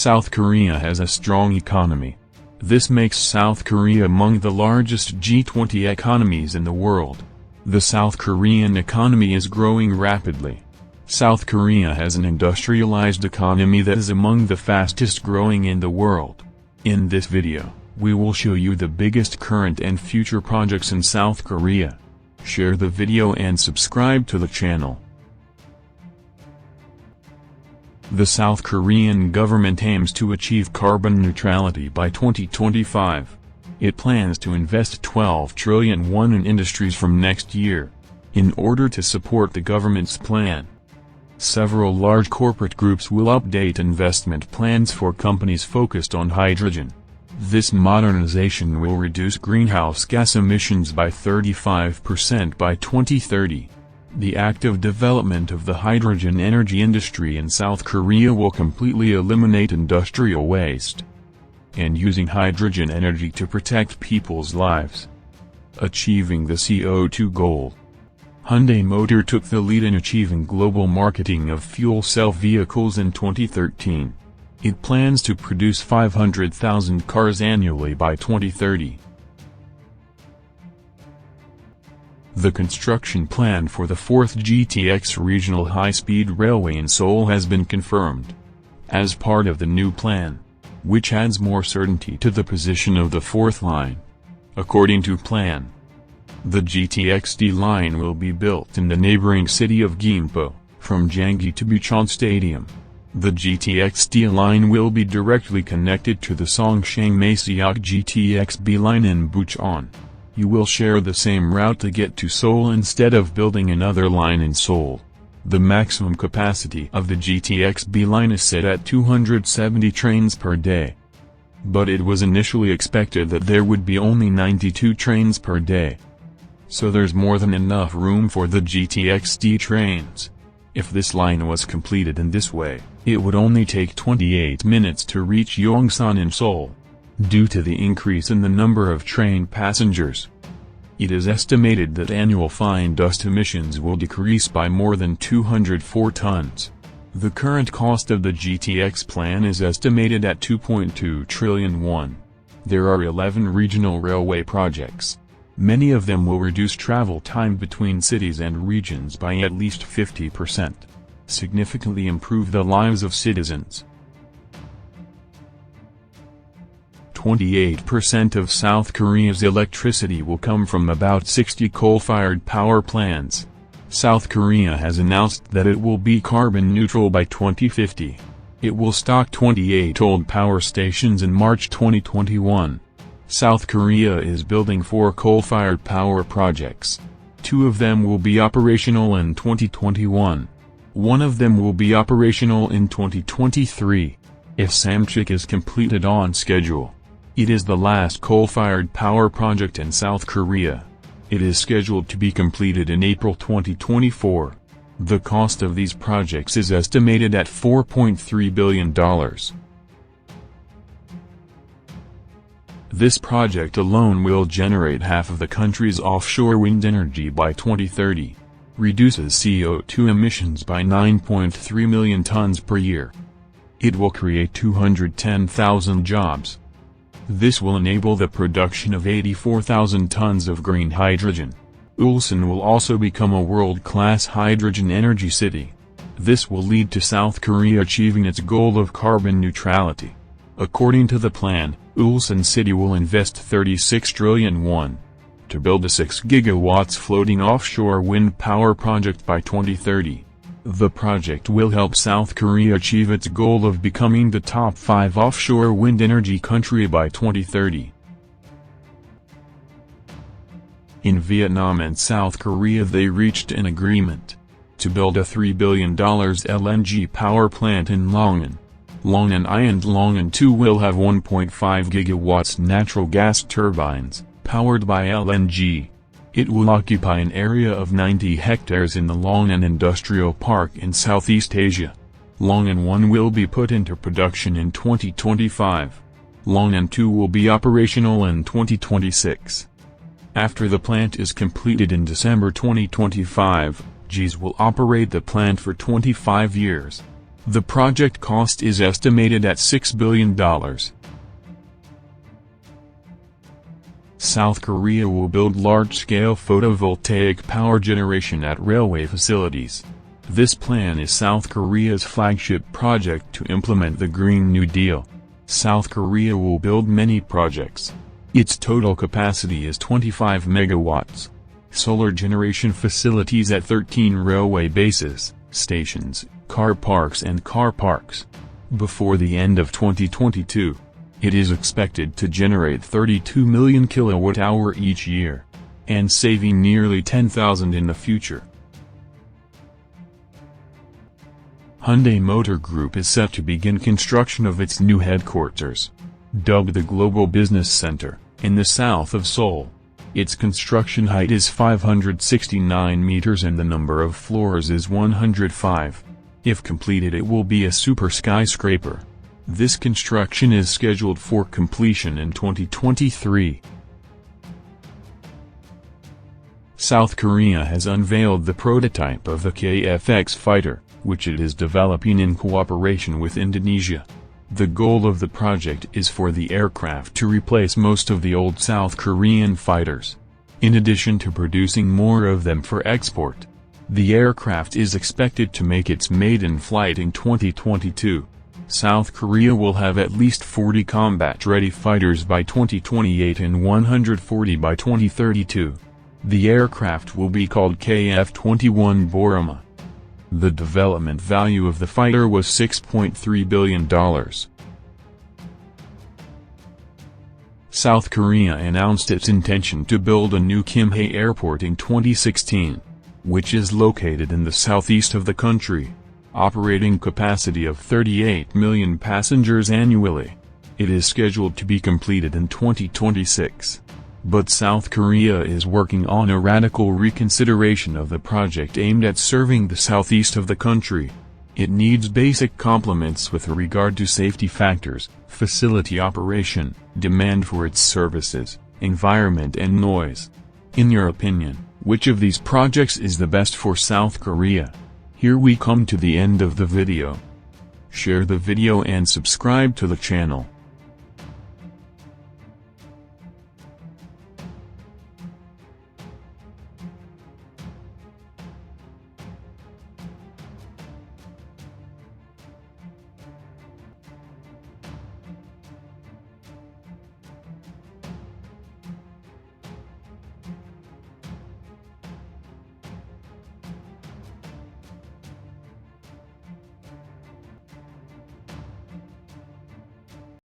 South Korea has a strong economy. This makes South Korea among the largest G20 economies in the world. The South Korean economy is growing rapidly. South Korea has an industrialized economy that is among the fastest growing in the world. In this video, we will show you the biggest current and future projects in South Korea. Share the video and subscribe to the channel. The South Korean government aims to achieve carbon neutrality by 2025. It plans to invest 12 trillion won in industries from next year, in order to support the government's plan. Several large corporate groups will update investment plans for companies focused on hydrogen. This modernization will reduce greenhouse gas emissions by 35% by 2030. The active development of the hydrogen energy industry in South Korea will completely eliminate industrial waste, and using hydrogen energy to protect people's lives. Achieving the CO2 goal. Hyundai Motor took the lead in achieving global marketing of fuel cell vehicles in 2013. It plans to produce 500,000 cars annually by 2030. The construction plan for the 4th GTX regional high-speed railway in Seoul has been confirmed, as part of the new plan, which adds more certainty to the position of the 4th line. According to plan, the GTX-D line will be built in the neighboring city of Gimpo, from Gyeonggi to Bucheon Stadium. The GTX-D line will be directly connected to the Songsang-Maseok GTX-B line in Bucheon. You will share the same route to get to Seoul instead of building another line in Seoul. The maximum capacity of the GTX-B line is set at 270 trains per day. But it was initially expected that there would be only 92 trains per day. So there's more than enough room for the GTX-D trains. If this line was completed in this way, it would only take 28 minutes to reach Yongsan in Seoul. Due to the increase in the number of train passengers, it is estimated that annual fine dust emissions will decrease by more than 204 tons. The current cost of the GTX plan is estimated at 2.2 trillion won. There are 11 regional railway projects. Many of them will reduce travel time between cities and regions by at least 50%, significantly improve the lives of citizens. 28% of South Korea's electricity will come from about 60 coal-fired power plants. South Korea has announced that it will be carbon neutral by 2050. It will stop 28 old power stations in March 2021. South Korea is building 4 coal-fired power projects. 2 of them will be operational in 2021. 1 of them will be operational in 2023, if Samchik is completed on schedule. It is the last coal-fired power project in South Korea. It is scheduled to be completed in April 2024. The cost of these projects is estimated at $4.3 billion. This project alone will generate half of the country's offshore wind energy by 2030, reduces CO2 emissions by 9.3 million tons per year. It will create 210,000 jobs. This will enable the production of 84,000 tons of green hydrogen. Ulsan will also become a world-class hydrogen energy city. This will lead to South Korea achieving its goal of carbon neutrality. According to the plan, Ulsan City will invest 36 trillion won to build a 6 gigawatts floating offshore wind power project by 2030. The project will help South Korea achieve its goal of becoming the top 5 offshore wind energy country by 2030. In Vietnam and South Korea they reached an agreement to build a $3 billion LNG power plant in Long An. Long An I and Long An 2 will have 1.5 gigawatts natural gas turbines, powered by LNG. It will occupy an area of 90 hectares in the Long An Industrial Park in Southeast Asia. Long An 1 will be put into production in 2025. Long An 2 will be operational in 2026. After the plant is completed in December 2025, GES will operate the plant for 25 years. The project cost is estimated at $6 billion. South Korea will build large-scale photovoltaic power generation at railway facilities. This plan is South Korea's flagship project to implement the Green New Deal. South Korea will build many projects. Its total capacity is 25 megawatts. Solar generation facilities at 13 railway bases, stations, car parks and car parks. Before the end of 2022, it is expected to generate 32 million kilowatt-hour each year, and saving nearly 10,000 in the future. Hyundai Motor Group is set to begin construction of its new headquarters, dubbed the Global Business Center, in the south of Seoul. Its construction height is 569 meters and the number of floors is 105. If completed, it will be a super skyscraper. This construction is scheduled for completion in 2023. South Korea has unveiled the prototype of the KF-X fighter, which it is developing in cooperation with Indonesia. The goal of the project is for the aircraft to replace most of the old South Korean fighters. In addition to producing more of them for export, the aircraft is expected to make its maiden flight in 2022. South Korea will have at least 40 combat-ready fighters by 2028 and 140 by 2032. The aircraft will be called KF-21 Borama. The development value of the fighter was $6.3 billion. South Korea announced its intention to build a new Kimhae Airport in 2016, which is located in the southeast of the country, operating capacity of 38 million passengers annually. It is scheduled to be completed in 2026. But South Korea is working on a radical reconsideration of the project aimed at serving the southeast of the country. It needs basic complements with regard to safety factors, facility operation, demand for its services, environment and noise. In your opinion, which of these projects is the best for South Korea? Here we come to the end of the video. Share the video and subscribe to the channel.